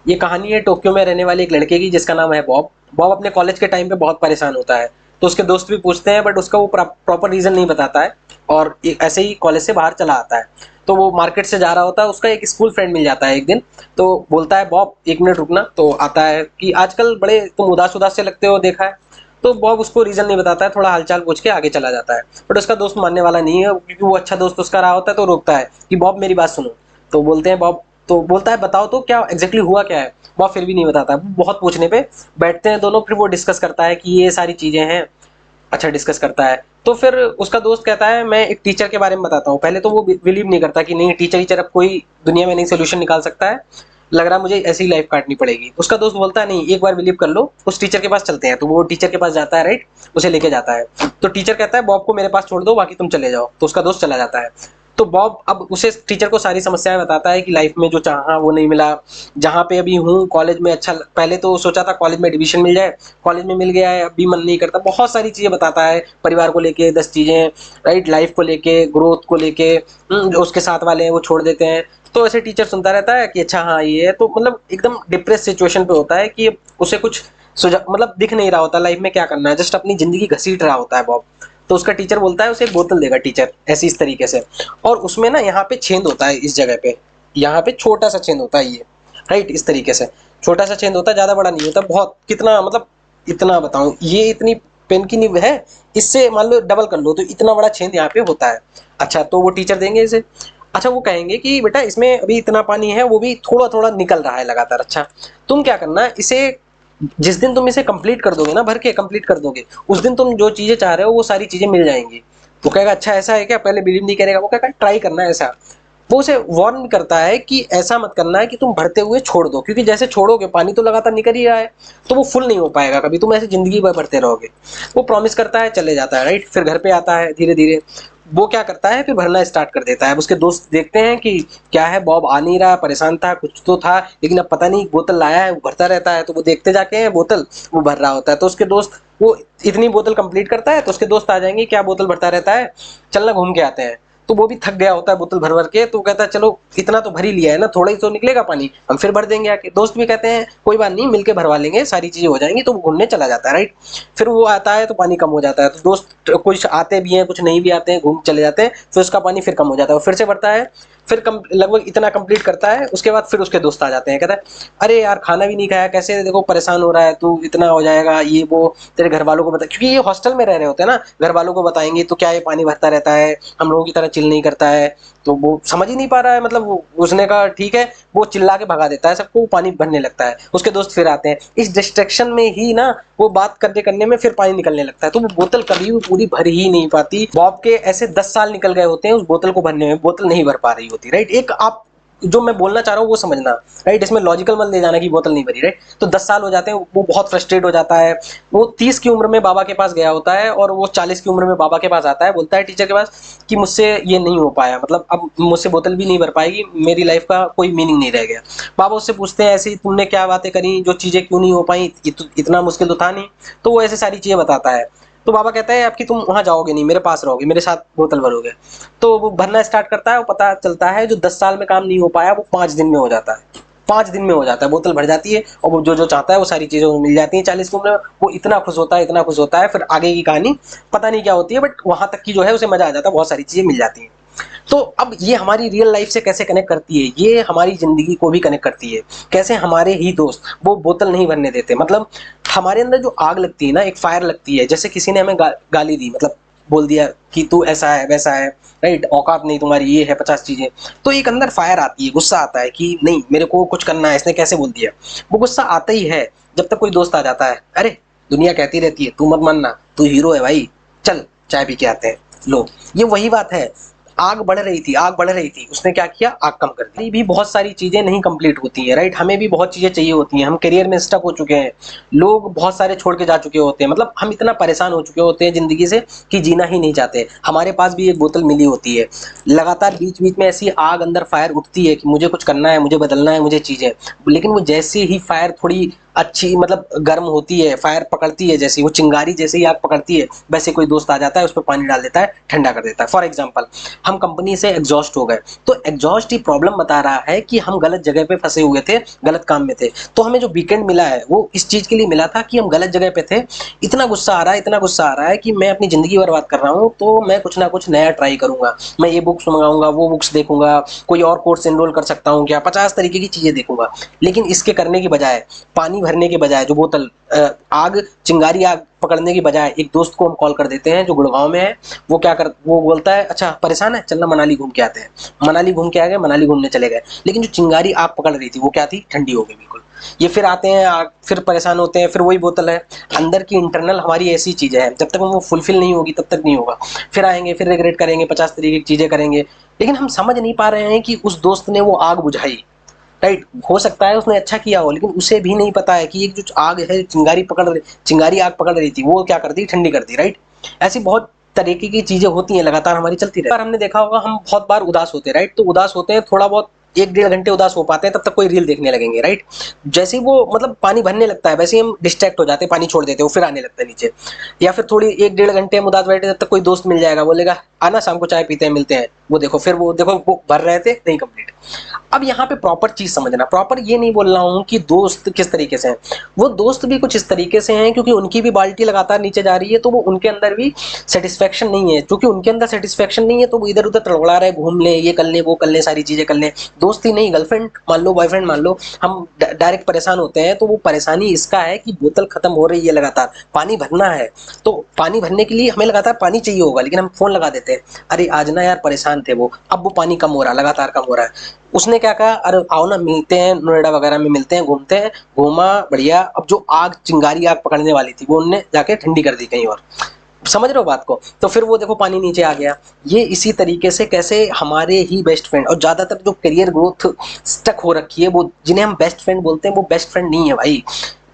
ये कहानी है टोक्यो में रहने वाले एक लड़के की जिसका नाम है बॉब। बॉब अपने कॉलेज के टाइम पे बहुत परेशान होता है, तो उसके दोस्त भी पूछते हैं बट उसका वो प्रॉपर रीज़न नहीं बताता है और ऐसे ही कॉलेज से बाहर चला आता है। तो वो मार्केट से जा रहा होता है, उसका एक स्कूल फ्रेंड मिल जाता है एक दिन। तो बोलता है बॉब 1 मिनट रुकना, तो आता है कि आजकल बड़े तुम उदास-उदास से लगते हो, देखा है। तो बॉब उसको रीज़न नहीं बताता है, थोड़ा हाल-चाल पूछ के आगे चला जाता है। बट उसका दोस्त मानने वाला नहीं है क्योंकि वो अच्छा दोस्त उसका रहा होता है, तो रोकता है कि बॉब मेरी बात सुनो। तो बोलते हैं बॉब, तो बोलता है बताओ तो क्या एग्जैक्टली हुआ क्या है। बॉब फिर भी नहीं बताता, बहुत पूछने पे बैठते हैं दोनों, फिर वो डिस्कस करता है कि ये सारी चीजें हैं। अच्छा डिस्कस करता है तो फिर उसका दोस्त कहता है मैं एक टीचर के बारे में बताता हूँ। पहले तो वो बिलीव नहीं करता कि नहीं टीचर टीचर अब कोई दुनिया में नहीं सोल्यूशन निकाल सकता है, लग रहा मुझे ऐसी लाइफ काटनी पड़ेगी। उसका दोस्त बोलता है नहीं एक बार बिलीव कर लो, उस टीचर के पास चलते हैं। तो वो टीचर के पास जाता है, राइट, उसे लेके जाता है। तो टीचर कहता है बॉब को मेरे पास छोड़ दो, बाकी तुम चले जाओ। तो उसका दोस्त चला जाता है। तो बॉब अब उसे टीचर को सारी समस्याएं बताता है कि लाइफ में जो चाहा वो नहीं मिला, जहाँ पे अभी हूँ कॉलेज में अच्छा पहले तो सोचा था कॉलेज में एडमिशन मिल जाए, कॉलेज में मिल गया है अभी मन नहीं करता। बहुत सारी चीजें बताता है, परिवार को लेके 10 चीजें, राइट, लाइफ को लेके, ग्रोथ को लेके। जो उसके साथ वाले हैं वो छोड़ देते हैं। तो ऐसे टीचर सुनता रहता है कि अच्छा हाँ ये है। तो मतलब एकदम डिप्रेस सिचुएशन पे होता है कि उसे कुछ मतलब दिख नहीं रहा होता लाइफ में क्या करना है, जस्ट अपनी जिंदगी घसीट रहा होता है बॉब। तो उसका टीचर बोलता है उसे एक बोतल देगा टीचर, ऐसी इस तरीके से, और उसमें ना यहाँ पे छेद होता है, इस जगह पे यहाँ पे छोटा सा छेद होता है ये, राइट, इस तरीके से छोटा सा छेद होता है, ज्यादा बड़ा नहीं होता, बहुत कितना मतलब इतना बताऊं, ये इतनी पेन की नींव है, इससे मान लो डबल कर लो तो इतना बड़ा छेद यहाँ पे होता है। अच्छा तो वो टीचर देंगे इसे। अच्छा वो कहेंगे कि बेटा इसमें अभी इतना पानी है, वो भी थोड़ा थोड़ा निकल रहा है लगातार। अच्छा तुम क्या करना इसे, जिस दिन तुम इसे कंप्लीट कर दोगे ना, भर के कंप्लीट कर दोगे, उस दिन तुम जो चीजें चाह रहे हो वो सारी चीजें मिल जाएंगी। वो कहेगा अच्छा ऐसा है क्या, पहले बिलीव नहीं करेगा, वो कहेगा ट्राई करना है ऐसा। वो उसे वार्न करता है कि ऐसा मत करना है कि तुम भरते हुए छोड़ दो, क्योंकि जैसे छोड़ोगे पानी तो लगातार निकल ही रहा है, तो वो फुल नहीं हो पाएगा कभी, तुम ऐसे जिंदगी भर भरते रहोगे। वो प्रॉमिस करता है, चले जाता है, राइट। फिर घर पे आता है धीरे धीरे, वो क्या करता है फिर भरना स्टार्ट कर देता है। अब उसके दोस्त देखते हैं कि क्या है बॉब आ नहीं रहा, परेशान था कुछ तो था, लेकिन अब पता नहीं बोतल लाया है, वो भरता रहता है। तो वो देखते जाके हैं बोतल, वो भर रहा होता है। तो उसके दोस्त, वो इतनी बोतल कंप्लीट करता है तो उसके दोस्त आ जाएंगे, क्या बोतल भरता रहता है, चलना घूम के आते हैं। तो वो भी थक गया होता है बोतल भर भर के, तो कहता है चलो इतना तो भर ही लिया है ना, थोड़ा ही तो निकलेगा पानी, हम फिर भर देंगे आके। दोस्त भी कहते हैं कोई बात नहीं, मिलके भरवा लेंगे, सारी चीजें हो जाएंगी। तो वो घूमने चला जाता है, राइट। फिर वो आता है तो पानी कम हो जाता है, तो दोस्त कुछ आते भी हैं कुछ नहीं भी आते हैं, घूम चले जाते हैं, फिर उसका पानी फिर कम हो जाता है, वो फिर से भरता है। फिर कम लगभग इतना कंप्लीट करता है, उसके बाद फिर उसके दोस्त आ जाते हैं, कहता है अरे यार खाना भी नहीं खाया, कैसे देखो परेशान हो रहा है तू, इतना हो जाएगा ये वो, तेरे घर वालों को बता, क्योंकि ये हॉस्टल में रह रहे होते हैं ना, घर वालों को बताएंगे तो क्या ये पानी भरता रहता है, हम लोगों की तरह चिल नहीं करता है। तो वो समझ ही नहीं पा रहा है, मतलब उसने कहा ठीक है, वो चिल्ला के भगा देता है सबको, वो पानी भरने लगता है। उसके दोस्त फिर आते हैं, इस डिस्ट्रैक्शन में ही ना वो बात करने करने में फिर पानी निकलने लगता है। तो वो बोतल कभी भी पूरी भर ही नहीं पाती। बॉब के ऐसे 10 साल निकल गए होते हैं उस बोतल को भरने में, बोतल नहीं भर पा रही होती, राइट। एक आप जो मैं बोलना चाह रहा हूँ वो समझना, राइट, इसमें लॉजिकल मत ले जाना कि बोतल नहीं भरी, राइट। तो 10 साल हो जाते हैं, वो बहुत फ्रस्ट्रेट हो जाता है। वो 30 की उम्र में बाबा के पास गया होता है और वो 40 की उम्र में बाबा के पास आता है, बोलता है टीचर के पास कि मुझसे ये नहीं हो पाया, मतलब अब मुझसे बोतल भी नहीं भर पाएगी, मेरी लाइफ का कोई मीनिंग नहीं रह गया। बाबा उससे पूछते हैं ऐसी तुमने क्या बातें करी, जो चीजें क्यों नहीं हो पाई, इतना मुश्किल तो था नहीं। तो वो ऐसे सारी चीजें बताता है। तो बाबा कहता है आपकी तुम वहां जाओगे नहीं, मेरे पास रहोगे, मेरे साथ बोतल भरोगे। तो वो भरना स्टार्ट करता है, वो पता चलता है जो 10 साल में काम नहीं हो पाया वो 5 दिन में हो जाता है। 5 दिन में हो जाता है, बोतल भर जाती है और वो जो जो चाहता है वो सारी चीजें मिल जाती हैं। 40 की उम्र में वो इतना खुश होता है, इतना खुश होता है। फिर आगे की कहानी पता नहीं क्या होती है, बट वहां तक की जो है उसे मजा आ जाता है, बहुत सारी चीजें मिल जाती हैं। तो अब ये हमारी रियल लाइफ से कैसे कनेक्ट करती है, ये हमारी जिंदगी को भी कनेक्ट करती है। कैसे हमारे ही दोस्त वो बोतल नहीं भरने देते, मतलब हमारे अंदर जो आग लगती है ना, एक फायर लगती है, जैसे किसी ने हमें गाली दी, मतलब बोल दिया कि तू ऐसा है वैसा है, राइट, औकात नहीं तुम्हारी, ये है 50 चीजें। तो एक अंदर फायर आती है, गुस्सा आता है कि नहीं मेरे को कुछ करना है, इसने कैसे बोल दिया। वो गुस्सा आता ही है जब तक कोई दोस्त आ जाता है, अरे दुनिया कहती रहती है तू मत मानना, तू हीरो है भाई, चल चाय पी के आते हैं। लो ये वही बात है, आग बढ़ रही थी, आग बढ़ रही थी, उसने क्या किया, आग कम कर दी। अभी भी बहुत सारी चीजें नहीं कंप्लीट होती हैं, राइट, हमें भी बहुत चीजें चाहिए होती हैं, हम करियर में स्टक हो चुके हैं, लोग बहुत सारे छोड़ के जा चुके होते हैं, मतलब हम इतना परेशान हो चुके होते हैं जिंदगी से कि जीना ही नहीं चाहते। हमारे पास भी एक बोतल मिली होती है, लगातार बीच बीच में ऐसी आग अंदर फायर उठती है कि मुझे कुछ करना है, मुझे बदलना है, मुझे चीजें, लेकिन वो जैसे ही फायर थोड़ी अच्छी मतलब गर्म होती है, फायर पकड़ती है, जैसे वो चिंगारी जैसे ही आग पकड़ती है, वैसे कोई दोस्त आ जाता है, उस पे पानी डाल देता है, ठंडा कर देता है। फॉर एग्जाम्पल, हम कंपनी से एग्जॉस्ट हो गए, तो एग्जॉस्ट ही प्रॉब्लम बता रहा है कि हम गलत जगह पे फंसे हुए थे, गलत काम में थे। तो हमें जो वीकेंड मिला है वो इस चीज के लिए मिला था कि हम गलत जगह पे थे, इतना गुस्सा आ रहा है, इतना गुस्सा आ रहा है कि मैं अपनी जिंदगी बर्बाद कर रहा हूँ, तो मैं कुछ ना कुछ नया ट्राई करूंगा। मैं ये बुक्स मंगाऊंगा, वो बुक्स देखूंगा, कोई और कोर्स एनरोल कर सकता हूँ क्या, 50 तरीके की चीजें देखूंगा। लेकिन इसके करने की बजाय, पानी भरने के बजाय, जो बोतल आग चिंगारी आग पकड़ने की बजाय, एक दोस्त को हम कॉल कर देते हैं जो गुड़गांव में है। वो बोलता है अच्छा परेशान है, चलना मनाली घूम के आते हैं। मनाली घूम के आ गए, मनाली घूमने चले गए। लेकिन जो चिंगारी आग पकड़ रही थी वो क्या थी, ठंडी हो गई बिल्कुल। ये फिर आते हैं आग, फिर परेशान होते हैं, फिर वही बोतल है। अंदर की इंटरनल हमारी ऐसी चीजें हैं, जब तक वो फुलफिल नहीं होगी तब तक नहीं होगा। फिर आएंगे, फिर रिग्रेट करेंगे, 50 तरीके की चीजें करेंगे। लेकिन हम समझ नहीं पा रहे हैं कि उस दोस्त ने वो आग बुझाई, राइट। हो सकता है उसने अच्छा किया हो, लेकिन उसे भी नहीं पता है कि एक जो आग है, चिंगारी आग पकड़ रही थी, वो क्या कर दी, ठंडी कर दी, राइट। ऐसी बहुत तरीके की चीजें होती हैं, लगातार हमारी चलती रहती है। हमने देखा होगा, हम बहुत बार उदास होते हैं, राइट। तो उदास होते हैं, थोड़ा बहुत 1 डेढ़ घंटे उदास हो पाते हैं, तब तक कोई रील देखने लगेंगे, राइट। जैसे ही वो मतलब पानी भरने लगता है, वैसे ही हम डिस्ट्रैक्ट हो जाते हैं, पानी छोड़ देते हैं, वो फिर आने लगता है नीचे। या फिर थोड़ी 1 डेढ़ घंटे हम उदास बैठे, तब तक कोई दोस्त मिल जाएगा, बोलेगा आना शाम को चाय पीते हैं, मिलते हैं। वो देखो वो भर रहे थे, नहीं कंप्लीट। अब यहाँ पे प्रॉपर चीज समझना, प्रॉपर ये नहीं बोल रहा हूँ कि दोस्त किस तरीके से हैं। वो दोस्त भी कुछ इस तरीके से हैं क्योंकि उनकी भी बाल्टी लगातार नीचे जा रही है, तो वो उनके अंदर भी सेटिस्फेक्शन नहीं है। क्योंकि उनके अंदर सेटिस्फेक्शन नहीं है, तो वो इधर उधर तड़बड़ा रहे, घूम ले, ये कर ले, वो कर ले, सारी चीजें कर ले। दोस्ती नहीं, गर्लफ्रेंड मान लो, बॉयफ्रेंड मान लो, हम डायरेक्ट परेशान होते हैं, तो वो परेशानी इसका है कि बोतल खत्म हो रही है, लगातार पानी भरना है। तो पानी भरने के लिए हमें लगातार पानी चाहिए होगा, लेकिन हम फोन लगा देते हैं, अरे आज ना यार परेशान थे वो, अब वो पानी कम हो रहा है, लगातार कम हो रहा है। उसने क्या कहा, अरे आओ ना मिलते हैं, नोएडा वगैरह में मिलते हैं, घूमते हैं, घूमा बढ़िया। अब जो आग चिंगारी आग पकड़ने वाली थी, वो उनने जाके ठंडी कर दी कहीं और। समझ रहे हो बात को। तो फिर वो देखो पानी नीचे आ गया। ये इसी तरीके से कैसे हमारे ही बेस्ट फ्रेंड, और ज्यादातर जो करियर ग्रोथ स्टक हो रखी है, वो जिन्हें हम बेस्ट फ्रेंड बोलते हैं, वो बेस्ट फ्रेंड नहीं है भाई।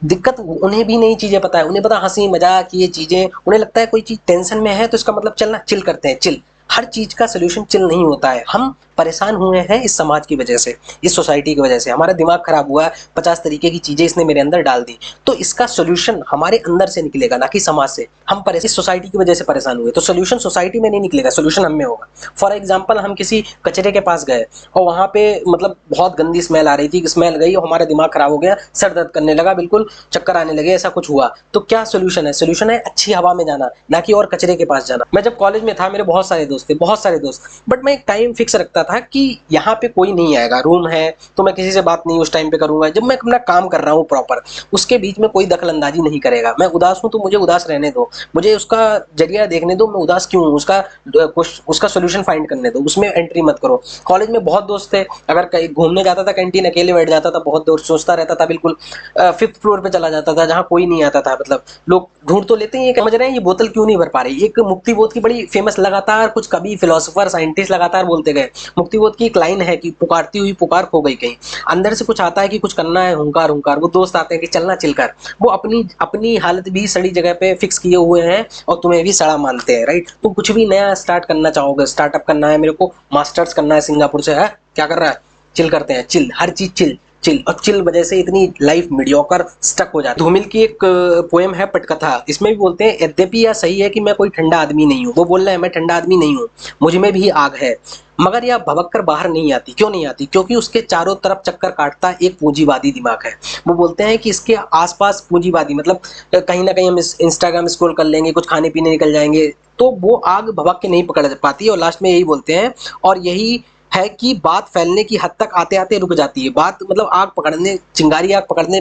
दिक्कत उन्हें भी नई चीजें पता है, उन्हें पता हंसी मजाक ये चीजें, उन्हें लगता है कोई चीज टेंशन में है तो इसका मतलब चलना चिल करते हैं, चिल। हर चीज का सोल्यूशन चिल नहीं होता है। हम परेशान हुए हैं इस समाज की वजह से, इस सोसाइटी की वजह से, हमारा दिमाग खराब हुआ है, 50 तरीके की चीजें इसने मेरे अंदर डाल दी। तो इसका सोल्यूशन हमारे अंदर से निकलेगा, ना कि समाज से। हम इस सोसाइटी की वजह से परेशान हुए, तो सोल्यूशन सोसाइटी में नहीं निकलेगा, सोल्यूशन हम में होगा। फॉर एग्जाम्पल, हम किसी कचरे के पास गए और वहां पे मतलब बहुत गंदी स्मेल आ रही थी, स्मेल गई और हमारा दिमाग खराब हो गया, सर दर्द करने लगा, बिल्कुल चक्कर आने लगे, ऐसा कुछ हुआ। तो क्या सोल्यूशन है? सोल्यूशन है अच्छी हवा में जाना, ना कि और कचरे के पास जाना। मैं जब कॉलेज में था, मेरे बहुत सारे दोस्त थे, बहुत सारे दोस्त, बट मैं एक टाइम फिक्स रखता था कि यहाँ पे कोई नहीं आएगा, रूम है तो मैं किसी से बात नहीं उस टाइम पे करूंगा, जब मैं अपना काम कर रहा हूँ प्रॉपर, उसके बीच में कोई दखल अंदाजी नहीं करेगा। मैं उदास हूँ तो मुझे उदास रहने दो, मुझे उसका जरिया देखने दो, मैं उदास क्यों हूँ, उसका सोल्यूशन फाइंड करने दो, उसमें एंट्री मत करो। कॉलेज में बहुत दोस्त थे, अगर कहीं घूमने जाता था कैंटीन, अकेले बैठ जाता था, बहुत दोस्त सोचता रहता था, बिल्कुल 5th फ्लोर पे चला जाता था जहाँ कोई नहीं आता था। मतलब लोग ढूंढ तो लेते हैं, ये समझ रहे हैं ये बोतल क्यों नहीं भर पा रही। एक मुक्ति बोध की बड़ी फेमस, लगातार कुछ कवि फिलोसोफर साइंटिस्ट लगातार बोलते गए। मुक्ति बोध की एक लाइन है कि पुकारती हुई पुकार खो गई कहीं, अंदर से कुछ आता है कि कुछ करना है, हुंकार हुंकार। वो दोस्त आते हैं कि चलना चिल कर, वो अपनी अपनी हालत भी सड़ी जगह पे फिक्स किए हुए हैं और तुम्हें भी सड़ा मानते हैं, राइट। तुम कुछ भी नया स्टार्ट करना चाहोगे, स्टार्टअप करना है, मेरे को मास्टर्स करना है सिंगापुर से, है क्या कर रहा है, चिल करते हैं, चिल, हर चीज चिल चिल। और चिल वजह से इतनी लाइफ मीडियोकर स्टक हो जाती है। धूमिल की एक पोएम है पटकथा, इसमें भी बोलते हैं, यद्यपि यह सही है कि मैं कोई ठंडा आदमी नहीं हूँ। वो बोल रहे हैं मैं ठंडा आदमी नहीं हूँ, मुझ में भी आग है, मगर यह भभक कर बाहर नहीं आती। क्यों नहीं आती? क्योंकि उसके चारों तरफ चक्कर काटता एक पूंजीवादी दिमाग है। वो बोलते हैं कि इसके आसपास पूंजीवादी, मतलब कहीं ना कहीं हम इंस्टाग्राम स्क्रॉल कर लेंगे, कुछ खाने पीने निकल जाएंगे, तो वो आग भभक के नहीं पकड़ पाती। और लास्ट में यही बोलते हैं, और यही है कि बात फैलने की हद तक आते आते रुक जाती है। बात मतलब आग पकड़ने, चिंगारी आग पकड़ने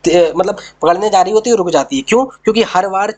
मतलब पकड़ने जा रही होती है, रुक जाती है। क्यों? क्योंकि हर बार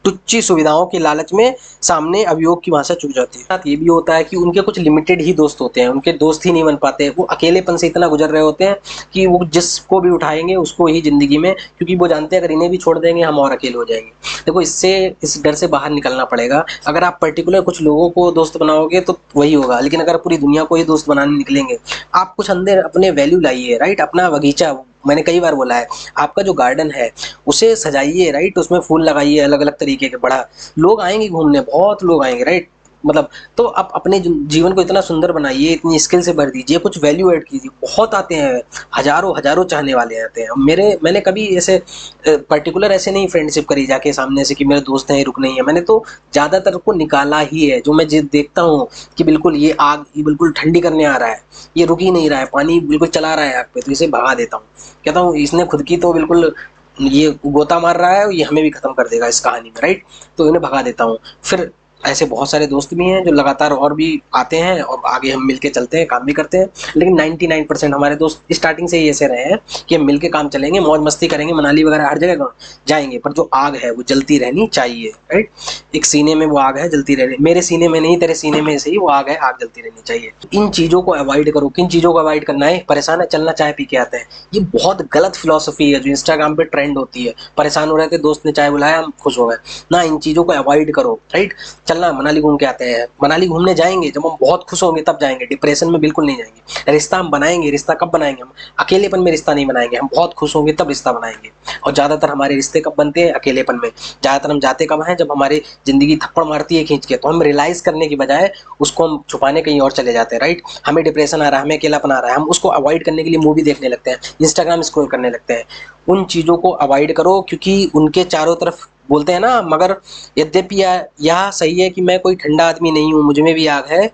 तुच्छी सुविधाओं के लालच में सामने अभियोग की भाषा चुक जाती है। साथ ये भी होता है कि उनके कुछ लिमिटेड ही दोस्त होते हैं, उनके दोस्त ही नहीं बन पाते। वो अकेलेपन से इतना गुजर रहे होते हैं कि वो जिसको भी उठाएंगे उसको ही जिंदगी में, क्योंकि वो जानते हैं अगर इन्हें भी छोड़ देंगे हम और अकेले हो जाएंगे। देखो, इस डर से बाहर निकलना पड़ेगा। अगर आप पर्टिकुलर कुछ लोगों को दोस्त बनाओगे तो वही होगा, लेकिन अगर पूरी दुनिया को ही दोस्त बनाने निकलेंगे, आप कुछ अंदर अपने वैल्यू लाइए, राइट। अपना बगीचा, मैंने कई बार बोला है, आपका जो गार्डन है उसे सजाइए, राइट। उसमें फूल लगाइए अलग अलग तरीके के, बड़ा लोग आएंगे घूमने, बहुत लोग आएंगे, राइट। मतलब तो आप अपने जीवन को इतना सुंदर बनाइए, इतनी स्किल से भर दीजिए, कुछ वैल्यू ऐड कीजिए। बहुत आते हैं, हजारों हजारों चाहने वाले आते हैं। मैंने कभी ऐसे पर्टिकुलर ऐसे नहीं फ्रेंडशिप करी जाके सामने से कि मेरे दोस्त हैं रुक नहीं है, मैंने तो ज्यादातर को निकाला ही है। जो मैं देखता हूँ कि बिल्कुल ये आग ये बिल्कुल ठंडी करने आ रहा है, ये रुक ही नहीं रहा है, पानी बिल्कुल चला रहा है आग पे, तो इसे भगा देता हूँ। कहता हूँ इसने खुद की तो बिल्कुल ये गोता मार रहा है, ये हमें भी खत्म कर देगा इस कहानी में, राइट। तो इन्हें भगा देता हूँ। फिर ऐसे बहुत सारे दोस्त भी हैं जो लगातार और भी आते हैं और आगे हम मिलके चलते हैं, काम भी करते हैं। लेकिन 99% हमारे दोस्त स्टार्टिंग से ही ऐसे रहे हैं कि हम मिलके काम चलेंगे, मौज मस्ती करेंगे, मनाली वगैरह हर जगह जाएंगे, पर जो आग है वो जलती रहनी चाहिए, राइट। एक सीने में वो आग है जलती रहनी, मेरे सीने में नहीं तेरे सीने में से ही वो आग है, आग जलती रहनी चाहिए। इन चीजों को अवॉइड करो। किन चीजों को अवॉइड करना है? परेशान है चलना चाय पी के आते हैं, ये बहुत गलत फिलोसफी है जो इंस्टाग्राम पे ट्रेंड होती है। परेशान हो रहे थे, दोस्त ने चाय बुलाया, हम खुश हो गए ना। इन चीजों को अवॉइड करो, राइट। चलना मनाली घूम के आते हैं, मनाली घूमने जाएंगे जब हम बहुत खुश होंगे तब जाएंगे, डिप्रेशन में बिल्कुल नहीं जाएंगे। रिश्ता हम बनाएंगे, रिश्ता कब बनाएंगे? हम अकेलेपन में रिश्ता नहीं बनाएंगे, हम बहुत खुश होंगे तब रिश्ता बनाएंगे। और ज्यादातर हमारे रिश्ते कब बनते हैं? अकेलेपन में। ज्यादातर हम जाते कब हैं? जब हमारी जिंदगी थप्पड़ मारती है खींच के, तो हम रियलाइज करने की बजाय उसको हम छुपाने कहीं और चले जाते हैं, राइट। हमें डिप्रेशन आ रहा है, हमें अकेलापन आ रहा है, हम उसको अवॉइड करने के लिए मूवी देखने लगते हैं, इंस्टाग्राम स्क्रॉल करने लगते हैं। उन चीजों को अवॉइड करो, क्योंकि उनके चारों तरफ बोलते हैं ना, मगर यद्यपि यह सही है कि मैं कोई ठंडा आदमी नहीं हूँ, मुझ में भी आग है,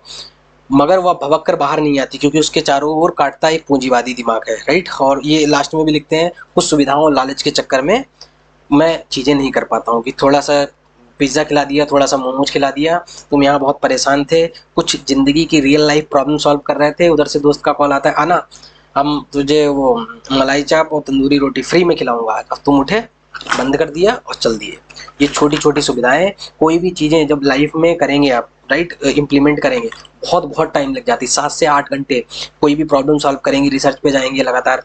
मगर वह भभक कर बाहर नहीं आती, क्योंकि उसके चारों ओर काटता एक पूंजीवादी दिमाग है, राइट। और ये लास्ट में भी लिखते हैं, कुछ सुविधाओं और लालच के चक्कर में मैं चीज़ें नहीं कर पाता हूँ, कि थोड़ा सा पिज्ज़ा खिला दिया, थोड़ा सा मोमोज खिला दिया, तुम यहाँ बहुत परेशान थे, कुछ ज़िंदगी की रियल लाइफ प्रॉब्लम सॉल्व कर रहे थे, उधर से दोस्त का कॉल आता है, आना हम तुझे वो मलाई चाप और तंदूरी रोटी फ्री में खिलाऊंगा आज। अब तुम उठे, बंद कर दिया और चल दिए। ये छोटी छोटी सुविधाएं, कोई भी चीज़ें जब लाइफ में करेंगे आप, राइट, इम्प्लीमेंट करेंगे, बहुत बहुत टाइम लग जाती है, 7 से 8 घंटे। कोई भी प्रॉब्लम सॉल्व करेंगे, रिसर्च पे जाएंगे लगातार,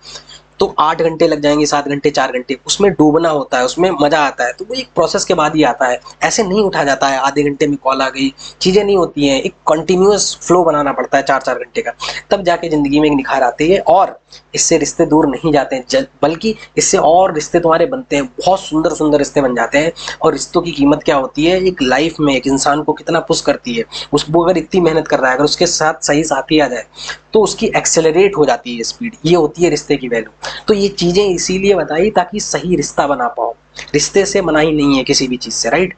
तो 8 घंटे लग जाएंगे, 7 घंटे 4 घंटे, उसमें डूबना होता है, उसमें मजा आता है। तो वो एक प्रोसेस के बाद ही आता है, ऐसे नहीं उठा जाता है आधे घंटे में कॉल आ गई, चीजें नहीं होती हैं। एक कंटिन्यूअस फ्लो बनाना पड़ता है 4 4 घंटे का, तब जाके जिंदगी में एक निखार आती है। और इससे रिश्ते दूर नहीं जाते हैं, बल्कि इससे और रिश्ते तुम्हारे बनते हैं, बहुत सुंदर सुंदर रिश्ते बन जाते हैं। और रिश्तों की कीमत क्या होती है, एक लाइफ में एक इंसान को कितना पुश करती है। उसको अगर इतनी मेहनत कर रहा है, अगर उसके साथ सही साथी आ जाए तो उसकी एक्सेलरेट हो जाती है स्पीड, ये होती है रिश्ते की वैल्यू। तो ये चीजें इसीलिए बताई ताकि सही रिश्ता बना पाओ, रिश्ते से मनाही नहीं है किसी भी चीज से, राइट।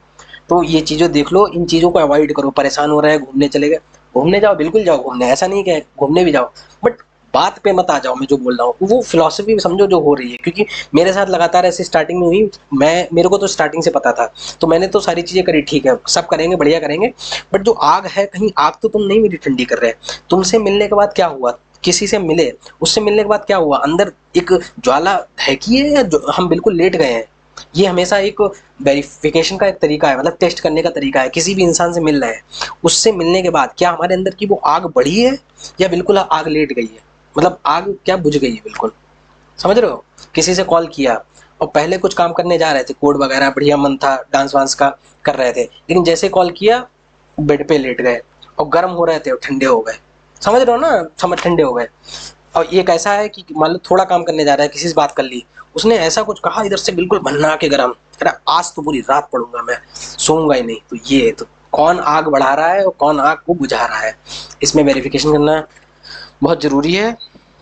तो ये चीजें देख लो, इन चीजों को अवॉइड करो। परेशान हो रहा है, घूमने चले गए, घूमने जाओ, बिल्कुल जाओ घूमने, ऐसा नहीं कि घूमने भी जाओ, बट बात पे मत आ जाओ। मैं जो बोल रहा हूँ वो फिलॉसफी समझो जो हो रही है, क्योंकि मेरे साथ लगातार ऐसे स्टार्टिंग में हुई। मेरे को तो स्टार्टिंग से पता था, तो मैंने तो सारी चीजें करी, ठीक है सब करेंगे, बढ़िया करेंगे, बट जो आग है, कहीं आग तो तुम नहीं मेरी ठंडी कर रहे। तुमसे मिलने के बाद क्या हुआ? किसी से मिले, उससे मिलने के बाद क्या हुआ? अंदर एक ज्वाला धहकी है, या हम बिल्कुल लेट गए हैं? ये हमेशा एक वेरिफिकेशन का एक तरीका है, मतलब टेस्ट करने का तरीका है। किसी भी इंसान से मिल रहे हैं, उससे मिलने के बाद क्या हमारे अंदर की वो आग बढ़ी है, या बिल्कुल आग लेट गई है? मतलब आग क्या बुझ गई है बिल्कुल, समझ रहे हो? किसी से कॉल किया और पहले कुछ काम करने जा रहे थे, कोड वगैरह बढ़िया मन था, डांस वांस का कर रहे थे, लेकिन जैसे कॉल किया बेड पे लेट गए, और गर्म हो रहे थे और ठंडे हो गए, समझ रहे हो ना, समझ ठंडे हो गए। और ये कैसा है कि मान लो थोड़ा काम करने जा रहा है, किसी से बात कर ली, उसने ऐसा कुछ कहा इधर से बिल्कुल भन्ना के गरम, कह रहा आज तो पूरी रात पढ़ूंगा मैं, सोऊंगा ही नहीं। तो ये तो कौन आग बढ़ा रहा है और कौन आग को बुझा रहा है, इसमें वेरिफिकेशन करना बहुत जरूरी है।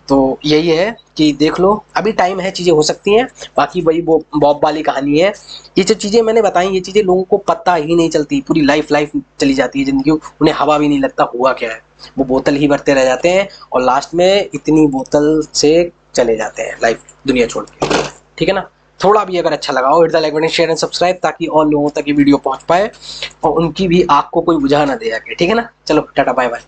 तो यही है कि देख लो, अभी टाइम है, चीजें हो सकती हैं। बाकी वही वो बॉब वाली कहानी है। ये जो चीजें मैंने बताई, ये चीजें लोगों को पता ही नहीं चलती, पूरी लाइफ चली जाती है जिंदगी, उन्हें हवा भी नहीं लगता हुआ क्या है। वो बोतल ही भरते रह जाते हैं और लास्ट में इतनी बोतल से चले जाते हैं लाइफ दुनिया छोड़ के, ठीक है ना। थोड़ा भी अगर अच्छा लगा हो, hit the like button, share and subscribe, ताकि और लोगों तक ये वीडियो पहुंच पाए और उनकी भी आग को कोई बुझा ना दे आके, ठीक है ना। चलो टाटा बाय बाय।